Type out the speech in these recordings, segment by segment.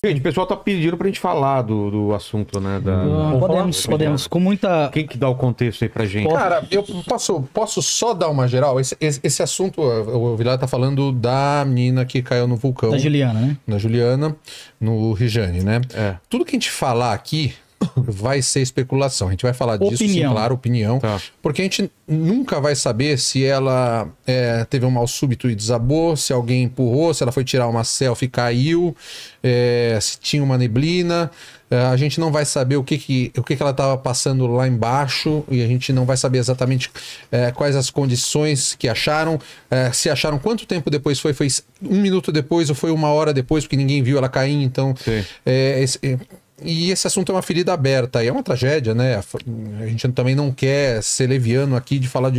Gente, o pessoal tá pedindo pra gente falar do assunto, né? Podemos. Com muita... Quem que dá o contexto aí pra gente? Cara, eu posso só dar uma geral? Esse assunto, o Vilar tá falando da menina que caiu no vulcão. Da Juliana, né? Da Juliana, no Rijane, né? É. Tudo que a gente falar aqui vai ser especulação. A gente vai falar disso, sim, Opinião. claro, opinião. Tá. Porque a gente nunca vai saber se ela teve um mal súbito e desabou, se alguém empurrou, se ela foi tirar uma selfie e caiu, se tinha uma neblina. A gente não vai saber o que ela estava passando lá embaixo e a gente não vai saber exatamente quais as condições que acharam, se acharam quanto tempo depois foi 1 minuto depois ou foi 1 hora depois, porque ninguém viu ela cair, então... E esse assunto é uma ferida aberta, e é uma tragédia, né? A gente também não quer ser leviano aqui de falar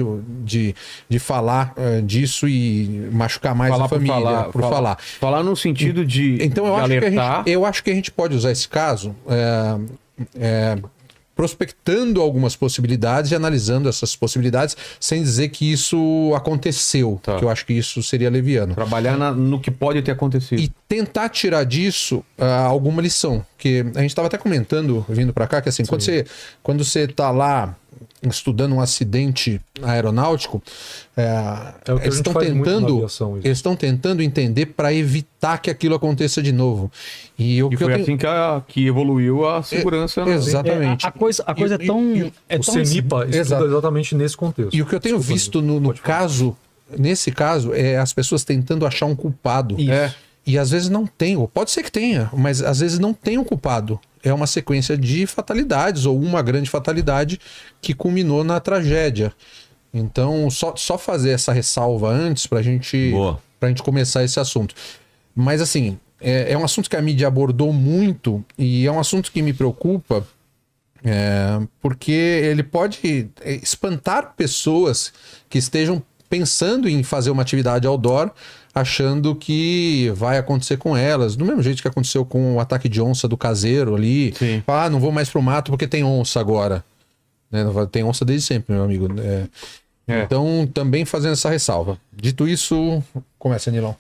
de falar disso e machucar mais a família por falar. Falar no sentido de, então, eu de acho alertar. eu acho que a gente pode usar esse caso prospectando algumas possibilidades e analisando essas possibilidades sem dizer que isso aconteceu, que eu acho que isso seria leviano. Trabalhar no que pode ter acontecido. E tentar tirar disso alguma lição. Que a gente estava até comentando, vindo para cá, que assim, quando você tá lá estudando um acidente aeronáutico, eles estão tentando entender para evitar que aquilo aconteça de novo. E foi assim que evoluiu a segurança. Exatamente. A coisa é tão... o CENIPA estuda exatamente nesse contexto. E o que eu tenho visto no caso, nesse caso, é as pessoas tentando achar um culpado. E às vezes não tem, ou pode ser que tenha, mas às vezes não tem um culpado. É uma sequência de fatalidades, ou uma grande fatalidade que culminou na tragédia. Então, só fazer essa ressalva antes pra gente começar esse assunto. Mas assim, é um assunto que a mídia abordou muito e é um assunto que me preocupa, porque ele pode espantar pessoas que estejam pensando em fazer uma atividade outdoor, achando que vai acontecer com elas, do mesmo jeito que aconteceu com o ataque de onça do caseiro ali. Não vou mais pro mato porque tem onça agora. Tem onça desde sempre, meu amigo. Então, também fazendo essa ressalva. Dito isso, começa, Nilão.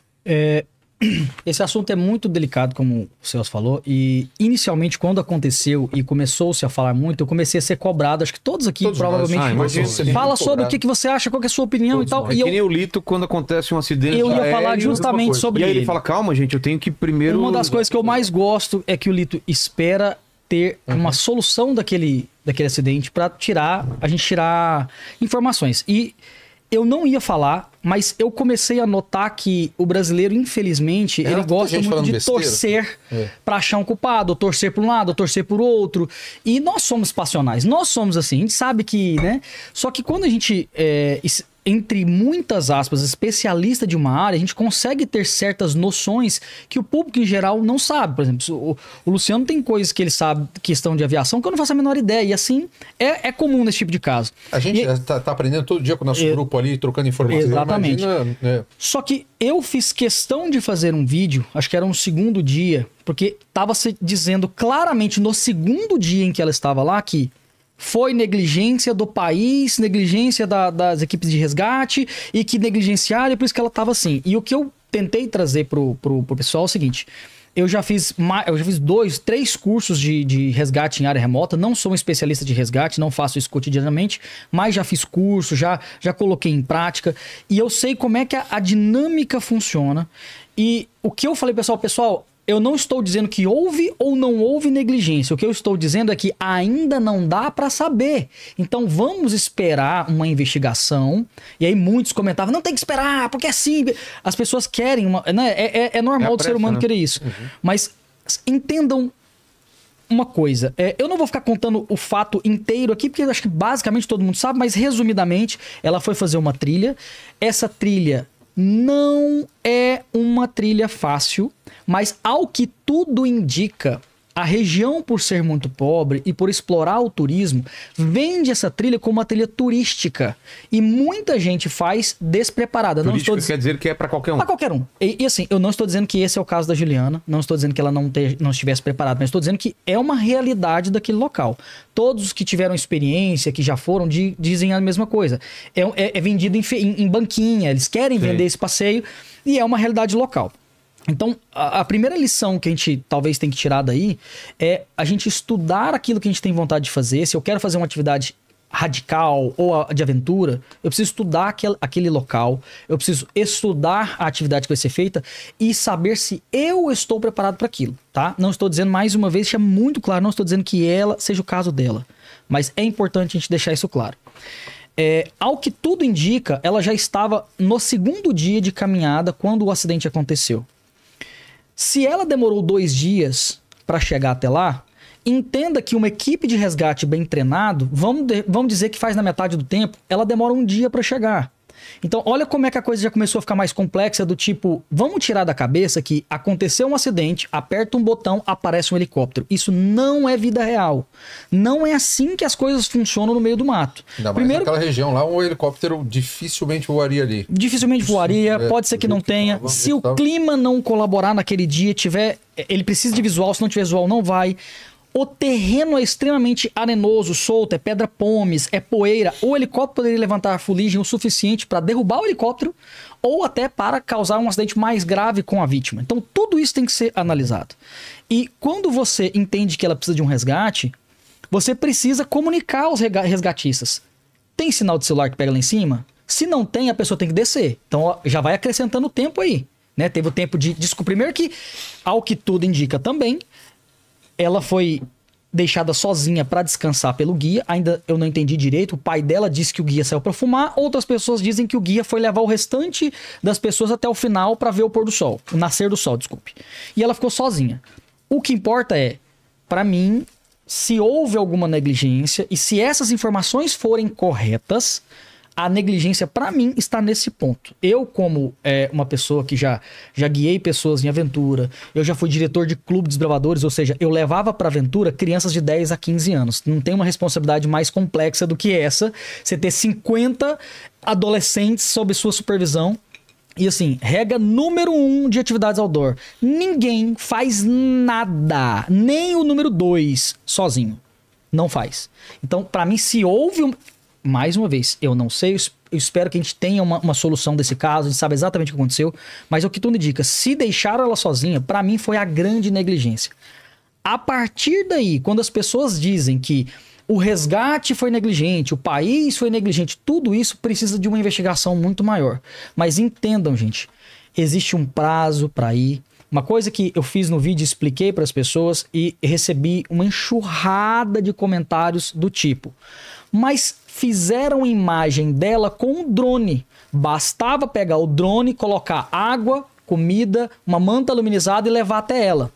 Esse assunto é muito delicado, como o Celso falou, e inicialmente, quando aconteceu e começou-se a falar muito, eu comecei a ser cobrado, acho que todos aqui provavelmente fala sobre o que você acha, qual que é a sua opinião e tal. E que nem o Lito, quando acontece um acidente eu ia falar justamente sobre ele. E aí ele fala, calma gente, eu tenho que primeiro... Uma das coisas que eu mais gosto é que o Lito espera ter uma solução daquele acidente para a gente tirar informações. E eu não ia falar, mas eu comecei a notar que o brasileiro, infelizmente, ele gosta muito de torcer para achar um culpado, ou torcer por um lado, ou torcer por outro. E nós somos passionais, nós somos assim, a gente sabe que, né? Só que quando a gente, entre muitas aspas, especialista de uma área, a gente consegue ter certas noções que o público em geral não sabe. Por exemplo, o Luciano tem coisas que ele sabe, questão de aviação, que eu não faço a menor ideia. E assim, é comum nesse tipo de caso. A gente tá aprendendo todo dia com o nosso grupo ali, trocando informações. Exatamente. Só que eu fiz questão de fazer um vídeo, acho que era no segundo dia, porque estava se dizendo claramente no segundo dia em que ela estava lá que foi negligência do país, negligência das equipes de resgate e que negligenciaram, e por isso que ela estava assim. E o que eu tentei trazer pro pessoal é o seguinte: eu já fiz 2, 3 cursos de resgate em área remota, não sou um especialista de resgate, não faço isso cotidianamente, mas já fiz curso, já coloquei em prática, e eu sei como é que a dinâmica funciona. E o que eu falei, pessoal, eu não estou dizendo que houve ou não houve negligência. O que eu estou dizendo é que ainda não dá para saber. Então vamos esperar uma investigação. E aí muitos comentavam, não tem que esperar, porque é assim. As pessoas querem, é normal do ser humano querer isso. Mas entendam uma coisa. Eu não vou ficar contando o fato inteiro aqui, porque eu acho que basicamente todo mundo sabe, mas resumidamente, ela foi fazer uma trilha. Essa trilha não é uma trilha fácil, mas ao que tudo indica, a região, por ser muito pobre e por explorar o turismo, vende essa trilha como uma trilha turística. E muita gente faz despreparada. Turístico quer dizer que é para qualquer um. Para qualquer um. E assim, eu não estou dizendo que esse é o caso da Juliana, não estou dizendo que ela não estivesse preparada, mas estou dizendo que é uma realidade daquele local. Todos os que tiveram experiência, que já foram, dizem a mesma coisa. É vendido em banquinha, eles querem vender esse passeio e é uma realidade local. Então, a primeira lição que a gente talvez tem que tirar daí é a gente estudar aquilo que a gente tem vontade de fazer. Se eu quero fazer uma atividade radical ou de aventura, eu preciso estudar aquele local, eu preciso estudar a atividade que vai ser feita e saber se eu estou preparado para aquilo, tá? Não estou dizendo, mais uma vez, deixa muito claro, não estou dizendo que ela seja o caso dela, mas é importante a gente deixar isso claro. Ao que tudo indica, ela já estava no 2º dia de caminhada quando o acidente aconteceu. Se ela demorou 2 dias para chegar até lá, entenda que uma equipe de resgate bem treinado, vamos dizer que faz na metade do tempo, ela demora 1 dia para chegar. Então, olha como é que a coisa já começou a ficar mais complexa, do tipo, vamos tirar da cabeça que aconteceu um acidente, aperta um botão, aparece um helicóptero. Isso não é vida real. Não é assim que as coisas funcionam no meio do mato. Ainda mais naquela região lá, um helicóptero dificilmente voaria ali. Dificilmente voaria, pode ser que não tenha. Se o clima não colaborar naquele dia, ele precisa de visual, se não tiver visual, não vai. O terreno é extremamente arenoso, solto, é pedra pomes, é poeira. O helicóptero poderia levantar a fuligem o suficiente para derrubar o helicóptero ou até para causar um acidente mais grave com a vítima. Então tudo isso tem que ser analisado. E quando você entende que ela precisa de um resgate, você precisa comunicar aos resgatistas. Tem sinal de celular que pega lá em cima? Se não tem, a pessoa tem que descer. Então ó, já vai acrescentando tempo aí, né? Teve o tempo de descobrir. Primeiro que, ao que tudo indica também, ela foi deixada sozinha para descansar pelo guia. Ainda eu não entendi direito. O pai dela disse que o guia saiu para fumar. Outras pessoas dizem que o guia foi levar o restante das pessoas até o final para ver o pôr do sol. O nascer do sol, desculpe. E ela ficou sozinha. O que importa é, para mim, se houve alguma negligência e se essas informações forem corretas, a negligência, para mim, está nesse ponto. Eu, como uma pessoa que já guiei pessoas em aventura, eu já fui diretor de clube de desbravadores, ou seja, eu levava para aventura crianças de 10 a 15 anos. Não tem uma responsabilidade mais complexa do que essa, você ter 50 adolescentes sob sua supervisão. E assim, regra número 1 de atividades outdoor: ninguém faz nada, nem o número 2 sozinho. Não faz. Então, para mim, se houve mais uma vez, eu não sei, eu espero que a gente tenha uma solução desse caso, a gente sabe exatamente o que aconteceu, mas o que tudo indica, se deixaram ela sozinha, para mim foi a grande negligência. A partir daí, quando as pessoas dizem que o resgate foi negligente, o país foi negligente, tudo isso precisa de uma investigação muito maior. Mas entendam, gente, existe um prazo para ir. Uma coisa que eu fiz no vídeo, expliquei para as pessoas e recebi uma enxurrada de comentários do tipo: mas fizeram imagem dela com o drone. Bastava pegar o drone, colocar água, comida, uma manta aluminizada e levar até ela.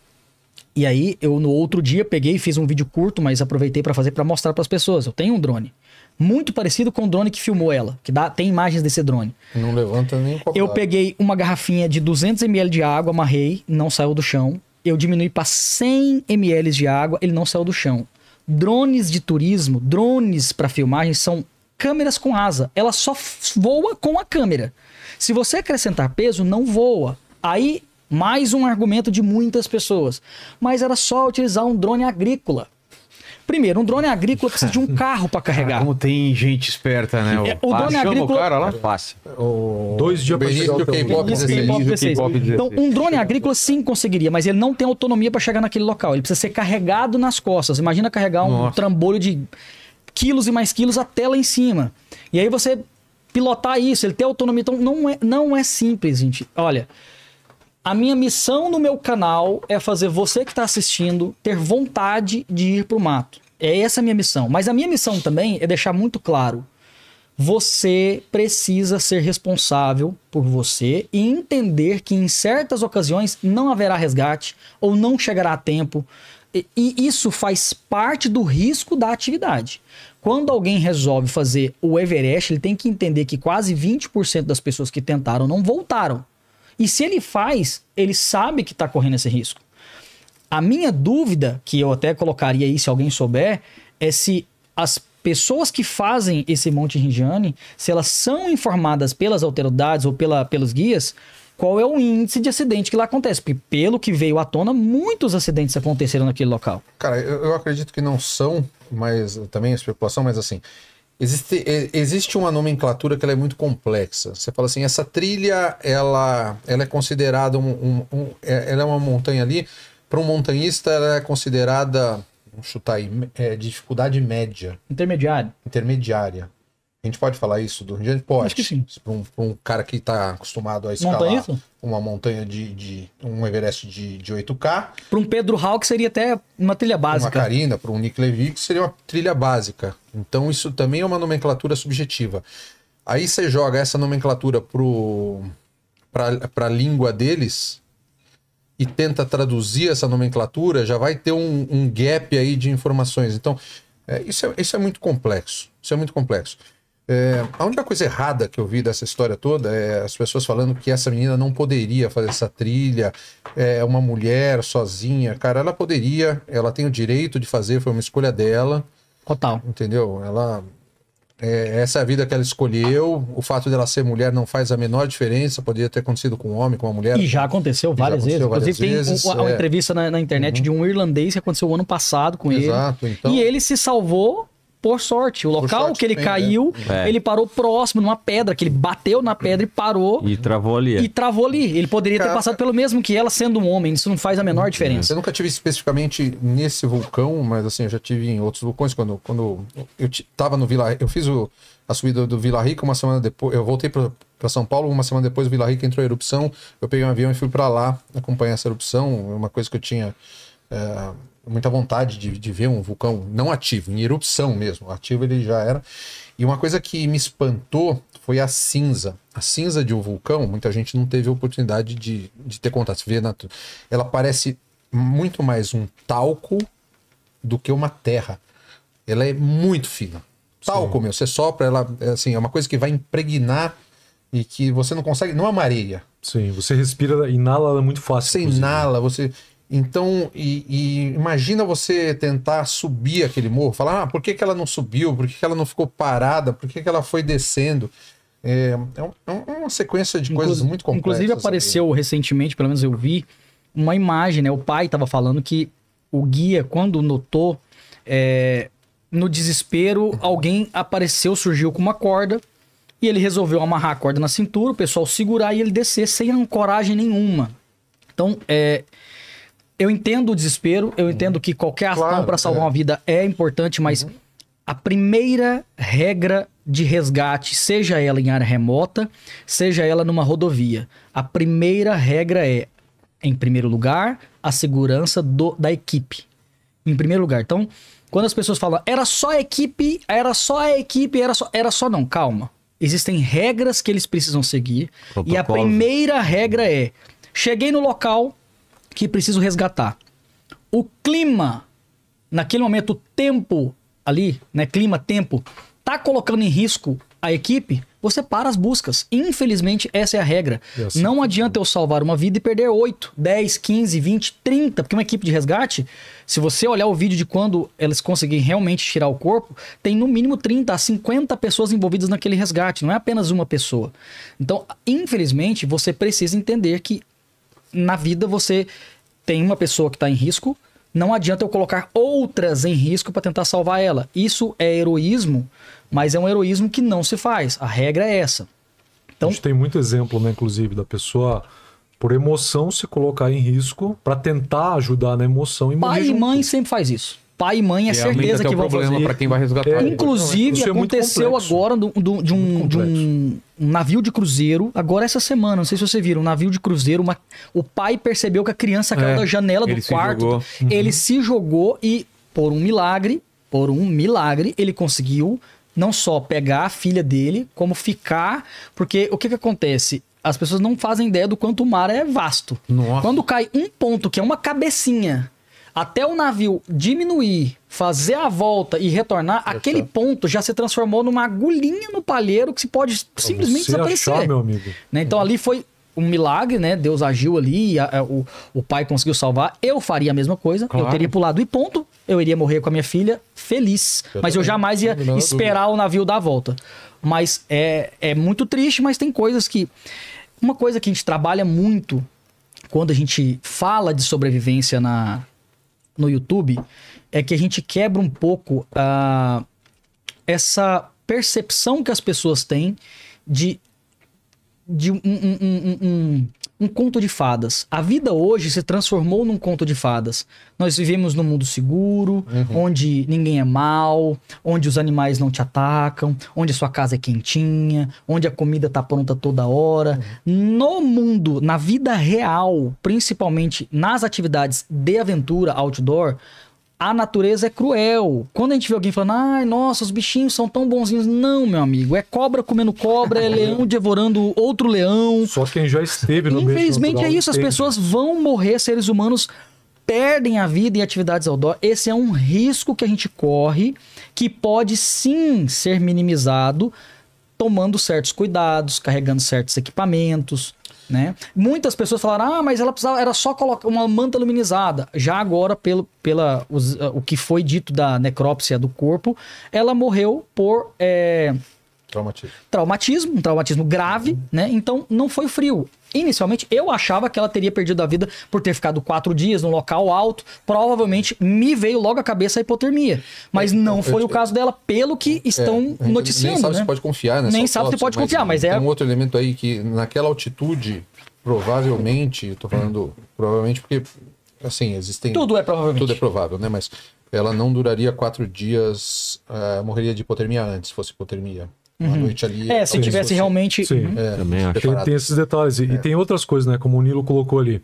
E aí, eu no outro dia peguei e fiz um vídeo curto, mas aproveitei para fazer para mostrar para as pessoas. Eu tenho um drone. Muito parecido com o drone que filmou ela, que tem imagens desse drone. Não levanta nem copo. Eu peguei uma garrafinha de 200 ml de água, amarrei, não saiu do chão. Eu diminui para 100 ml de água, ele não saiu do chão. Drones de turismo, drones para filmagem, são câmeras com asa. Ela só voa com a câmera. Se você acrescentar peso, não voa. Aí, mais um argumento de muitas pessoas. Mas era só utilizar um drone agrícola. Primeiro, um drone agrícola precisa de um carro para carregar. Como tem gente esperta, né? O drone agrícola... o cara lá? Fácil. 2 dias para chegar ao K-pop 16. Então, um drone agrícola sim conseguiria, mas ele não tem autonomia para chegar naquele local. Ele precisa ser carregado nas costas. Imagina carregar um trambolho de quilos e mais quilos até lá em cima. E aí você pilotar isso, ele ter autonomia. Então, não é simples, gente. Olha, a minha missão no meu canal é fazer você que está assistindo ter vontade de ir para o mato. É essa a minha missão. Mas a minha missão também é deixar muito claro: você precisa ser responsável por você e entender que em certas ocasiões não haverá resgate ou não chegará a tempo. E isso faz parte do risco da atividade. Quando alguém resolve fazer o Everest, ele tem que entender que quase 20% das pessoas que tentaram não voltaram. E se ele faz, ele sabe que está correndo esse risco. A minha dúvida, que eu até colocaria aí se alguém souber, é se as pessoas que fazem esse Monte Rinjani, se elas são informadas pelas autoridades ou pelos guias, qual é o índice de acidente que lá acontece. Porque pelo que veio à tona, muitos acidentes aconteceram naquele local. Cara, eu acredito que não são, mas também é especulação, mas assim, Existe uma nomenclatura que ela é muito complexa. Você fala assim, essa trilha, ela é considerada ela é uma montanha ali. Para um montanhista, ela é considerada, vamos chutar aí, de dificuldade média. Intermediária. A gente pode falar isso do Rio de Janeiro? Pode. Acho que sim. Para um cara que está acostumado a escalar uma montanha um Everest de 8K. Para um Pedro Hawk seria até uma trilha básica. Uma Karina, para um Nick Levy, seria uma trilha básica. Então isso também é uma nomenclatura subjetiva. Aí você joga essa nomenclatura para a língua deles e tenta traduzir essa nomenclatura, já vai ter um gap aí de informações. Então, isso é muito complexo. Isso é muito complexo. A única coisa errada que eu vi dessa história toda é as pessoas falando que essa menina não poderia fazer essa trilha, é uma mulher sozinha. Cara, ela poderia, ela tem o direito de fazer, foi uma escolha dela. Total. Entendeu? Essa é a vida que ela escolheu. O fato dela ser mulher não faz a menor diferença. Poderia ter acontecido com um homem, com uma mulher. E já aconteceu várias vezes. Inclusive, tem uma entrevista na internet de um irlandês que aconteceu o ano passado com ele. Então... E ele se salvou por sorte. O local que ele caiu, ele parou próximo numa pedra, que ele bateu na pedra e parou. E travou ali. Ele poderia ter passado pelo mesmo que ela, sendo um homem. Isso não faz a menor diferença. Eu nunca tive especificamente nesse vulcão, mas assim, eu já tive em outros vulcões. Quando eu tava no Vila Rica, eu fiz a subida do Vila Rica uma semana depois. Eu voltei para São Paulo, uma semana depois o Vila Rica entrou em erupção. Eu peguei um avião e fui para lá acompanhar essa erupção. Uma coisa que eu tinha... muita vontade de ver um vulcão não ativo, em erupção mesmo. Ativo ele já era. E uma coisa que me espantou foi a cinza. A cinza de um vulcão, muita gente não teve a oportunidade de ter contato. Você vê ela parece muito mais um talco do que uma terra. Ela é muito fina. Talco, meu. Você sopra, ela assim, é uma coisa que vai impregnar e que você não consegue... Não é uma areia. Sim, você respira, inala, ela é muito fácil. Você inala, você... Então, imagina você tentar subir aquele morro, falar, por que ela não subiu, por que ela não ficou parada, por que ela foi descendo? É uma sequência de coisas muito complexas. Inclusive apareceu recentemente, pelo menos eu vi, uma imagem, né? O pai estava falando que o guia, quando notou, no desespero, alguém apareceu, surgiu com uma corda, e ele resolveu amarrar a corda na cintura, o pessoal segurar e ele descer sem ancoragem nenhuma. Então, eu entendo o desespero, eu entendo que qualquer ação para salvar uma vida é importante, mas a primeira regra de resgate, seja ela em área remota, seja ela numa rodovia, a primeira regra é, em primeiro lugar, a segurança da equipe. Em primeiro lugar. Então, quando as pessoas falam, era só a equipe, era só não, calma. Existem regras que eles precisam seguir. E a primeira regra é, cheguei no local que preciso resgatar. O clima, naquele momento, o tempo ali, né? Clima, tempo, tá colocando em risco a equipe, você para as buscas. Infelizmente, essa é a regra. Não adianta eu salvar uma vida e perder 8, 10, 15, 20, 30, porque uma equipe de resgate, se você olhar o vídeo de quando eles conseguirem realmente tirar o corpo, tem no mínimo 30 a 50 pessoas envolvidas naquele resgate, não é apenas uma pessoa. Então, infelizmente, você precisa entender que na vida você tem uma pessoa que está em risco, não adianta eu colocar outras em risco para tentar salvar ela. Isso é heroísmo, mas é um heroísmo que não se faz. A regra é essa. Então, a gente tem muito exemplo, né, inclusive, da pessoa, por emoção, se colocar em risco para tentar ajudar na emoção e morrer pai e mãe sempre faz isso. Pai e mãe é certeza que vão fazer. Para quem vai resgatar. Inclusive, aconteceu agora de um navio de cruzeiro, agora essa semana, não sei se você viram, um navio de cruzeiro, o pai percebeu que a criança caiu da janela do quarto, ele se jogou e, por um milagre, ele conseguiu não só pegar a filha dele, como ficar, porque o que acontece? As pessoas não fazem ideia do quanto o mar é vasto. Nossa. Quando cai um ponto, que é uma cabecinha, até o navio diminuir, fazer a volta e retornar, aquele ponto já se transformou numa agulhinha no palheiro que se pode simplesmente desaparecer. Achar, meu amigo. Né? Então ali foi um milagre, né? Deus agiu ali, o pai conseguiu salvar. Eu faria a mesma coisa, eu teria pulado e ponto. Eu iria morrer com a minha filha feliz. Mas eu jamais ia esperar o navio dar a volta. Mas é muito triste, mas tem coisas que... Uma coisa que a gente trabalha muito quando a gente fala de sobrevivência no YouTube é que a gente quebra um pouco essa percepção que as pessoas têm de um conto de fadas. A vida hoje se transformou num conto de fadas. Nós vivemos num mundo seguro, onde ninguém é mal, onde os animais não te atacam, onde a sua casa é quentinha, onde a comida tá pronta toda hora. No mundo, na vida real, principalmente nas atividades de aventura outdoor, a natureza é cruel. Quando a gente vê alguém falando, ai, nossa, os bichinhos são tão bonzinhos. Não, meu amigo. É cobra comendo cobra, é leão devorando outro leão. Só quem já esteve no meio natural. Infelizmente é isso. As pessoas vão morrer, seres humanos perdem a vida em atividades outdoor. Esse é um risco que a gente corre, que pode sim ser minimizado tomando certos cuidados, carregando certos equipamentos, né? Muitas pessoas falaram, mas ela precisava, era só colocar uma manta luminizada. Já agora, o que foi dito da necrópsia do corpo, ela morreu por um traumatismo grave, né? Então não foi frio. Inicialmente, eu achava que ela teria perdido a vida por ter ficado 4 dias num local alto. Provavelmente me veio logo à cabeça a hipotermia. Mas não foi o caso dela, pelo que estão noticiando. Nem sabe se pode confiar nessa Nem sabe se pode confiar, mas tem um outro elemento aí que naquela altitude, provavelmente, eu tô falando provavelmente porque, assim, existem... Tudo é provavelmente. Tudo é provável, né? Mas ela não duraria 4 dias, morreria de hipotermia antes, se fosse hipotermia. Uma noite ali. Se tivesse realmente. Sim, também acho. Tem esses detalhes. E tem outras coisas, né? Como o Nilo colocou ali.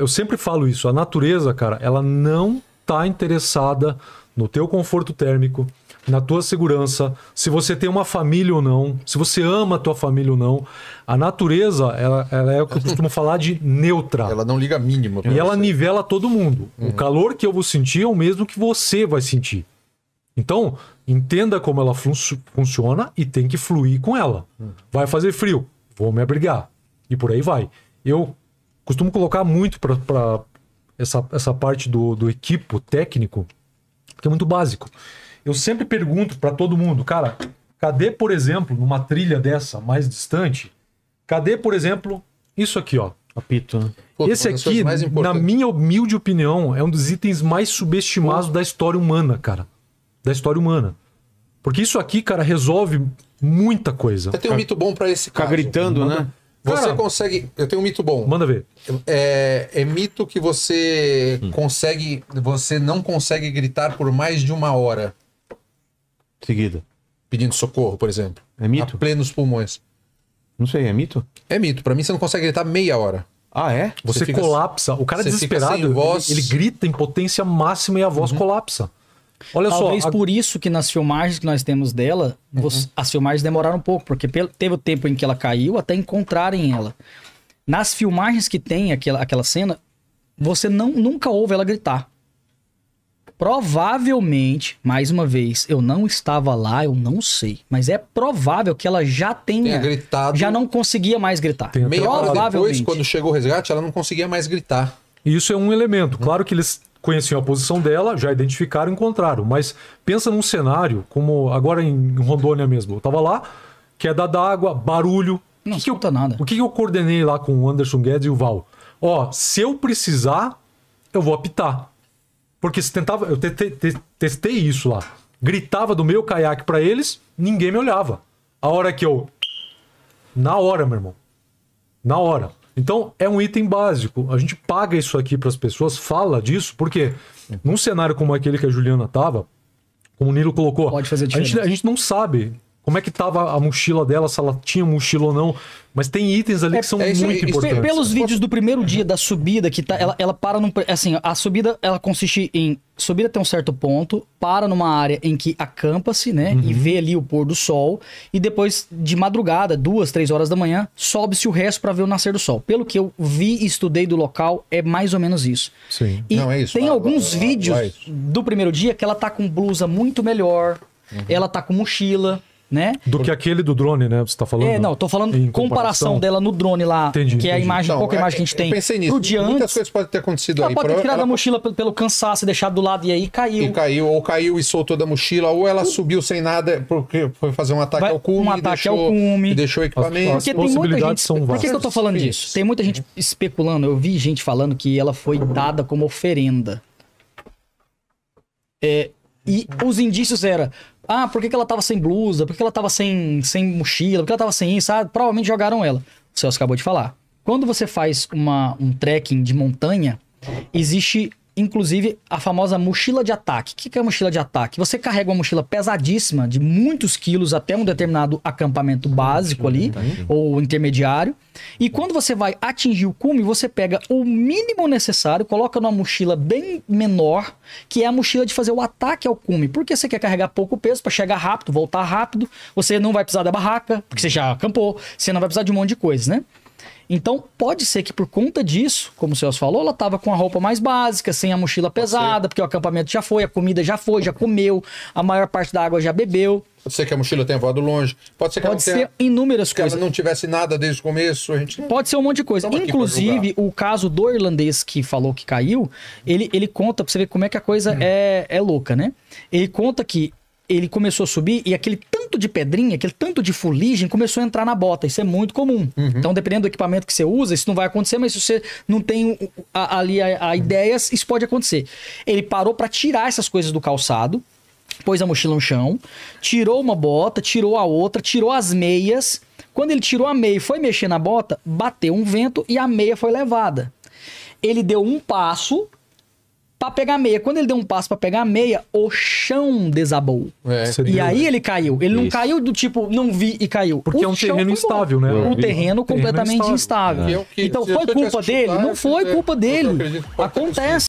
Eu sempre falo isso. A natureza, cara, ela não tá interessada no teu conforto térmico, na tua segurança, se você tem uma família ou não, se você ama a tua família ou não. A natureza, ela é o que eu costumo falar de neutra. Ela não liga mínimo. E ela nivela todo mundo. O calor que eu vou sentir é o mesmo que você vai sentir. Então, entenda como ela funciona e tem que fluir com ela. Vai fazer frio, vou me abrigar. E por aí vai. Eu costumo colocar muito para essa parte do equipo técnico, que é muito básico. Eu sempre pergunto para todo mundo, cara, cadê, por exemplo, numa trilha dessa mais distante, cadê, por exemplo, isso aqui, ó? Apito, né? Esse aqui, na minha humilde opinião, é um dos itens mais subestimados da história humana, cara. Da história humana. Porque isso aqui, cara, resolve muita coisa. Eu tenho um mito bom pra esse caso. Ficar gritando, né? Você consegue... Eu tenho um mito bom. Manda ver. É mito que você consegue... Você não consegue gritar por mais de 1 hora. Seguida. Pedindo socorro, por exemplo. É mito? A plenos pulmões. Não sei, é mito? É mito. Pra mim, você não consegue gritar meia hora. Ah, é? Você colapsa. O cara desesperado, ele grita em potência máxima e a voz colapsa. Olha Talvez só, por isso que nas filmagens que nós temos dela, as filmagens demoraram um pouco, porque teve o tempo em que ela caiu até encontrarem ela. Nas filmagens que tem aquela cena, você nunca ouve ela gritar. Provavelmente, mais uma vez, eu não estava lá, eu não sei, mas é provável que ela já tenha gritado. Já não conseguia mais gritar. Meia hora depois, quando chegou o resgate, ela não conseguia mais gritar. Isso é um elemento. Claro que eles conheciam a posição dela, já identificaram e encontraram. Mas pensa num cenário, como agora em Rondônia mesmo. Eu tava lá, queda d'água, barulho. Não escuta nada. O que eu coordenei lá com o Anderson Guedes e o Val? Ó, se eu precisar, eu vou apitar. Porque se tentava, eu testei isso lá. Gritava do meu caiaque pra eles, ninguém me olhava. A hora que eu... Na hora, meu irmão. Na hora. Então, é um item básico. A gente paga isso aqui para as pessoas, fala disso, porque num cenário como aquele que a Juliana tava, como o Nilo colocou, pode fazer diferença. A gente não sabe como é que tava a mochila dela, se ela tinha mochila ou não. Mas tem itens ali que são muito importantes. Pelos vídeos do primeiro dia da subida, que tá, ela para num... Assim, a subida, ela consiste em subir até um certo ponto, para numa área em que acampa-se, né? E vê ali o pôr do sol. E depois, de madrugada, 2, 3 horas da manhã, sobe-se o resto para ver o nascer do sol. Pelo que eu vi e estudei do local, é mais ou menos isso. Sim. E não, é isso. Tem alguns vídeos do primeiro dia que ela tá com blusa muito melhor, ela tá com mochila... Né? Do que aquele do drone, né? Você tá falando? Não, tô falando em comparação dela no drone lá. Entendi. É a imagem, pouca imagem que a gente tem. Eu pensei nisso. Muitas coisas podem ter acontecido aí. Pode ter tirado a mochila pelo cansaço, deixado do lado e aí caiu. Ou caiu e soltou da mochila, ou ela subiu sem nada porque foi fazer um ataque ao cume. E deixou o equipamento. Porque tem muita gente. Por que eu tô falando disso? Tem muita gente especulando. Eu vi gente falando que ela foi dada como oferenda. E os indícios eram Ah, por que ela tava sem blusa? Por que ela tava sem mochila? Por que ela tava sem isso? Ah, provavelmente jogaram ela. O Celso acabou de falar. Quando você faz um trekking de montanha, existe, inclusive, a famosa mochila de ataque. O que é a mochila de ataque? Você carrega uma mochila pesadíssima, de muitos quilos, até um determinado acampamento básico ali, ou intermediário. E quando você vai atingir o cume, você pega o mínimo necessário, coloca numa mochila bem menor, que é a mochila de fazer o ataque ao cume. Porque você quer carregar pouco peso para chegar rápido, voltar rápido. Você não vai precisar da barraca, porque você já acampou. Você não vai precisar de um monte de coisa, né? Então, pode ser que por conta disso, como o Celso falou, ela tava com a roupa mais básica, sem a mochila pesada, porque o acampamento já foi, a comida já foi, já comeu, a maior parte da água já bebeu. Pode ser que a mochila tenha voado longe. Pode ser que inúmeras que coisas. ela não tivesse nada desde o começo. A gente não... Pode ser um monte de coisa. Inclusive, o caso do irlandês que falou que caiu, ele conta, pra você ver como é que a coisa é louca, né? Ele conta que ele começou a subir e aquele tanto de pedrinha, aquele tanto de fuligem começou a entrar na bota. Isso é muito comum. Então, dependendo do equipamento que você usa, isso não vai acontecer, mas se você não tem ali a ideias, isso pode acontecer. Ele parou para tirar essas coisas do calçado, pôs a mochila no chão, tirou uma bota, tirou a outra, tirou as meias. Quando ele tirou a meia e foi mexer na bota, bateu um vento e a meia foi levada. Ele deu um passo pra pegar a meia. Quando ele deu um passo pra pegar a meia, o chão desabou. E aí ele caiu. Ele não caiu do tipo, não vi e caiu. Porque é um terreno instável, né? Um terreno completamente instável. Então foi culpa dele? Não foi culpa dele. Acontece.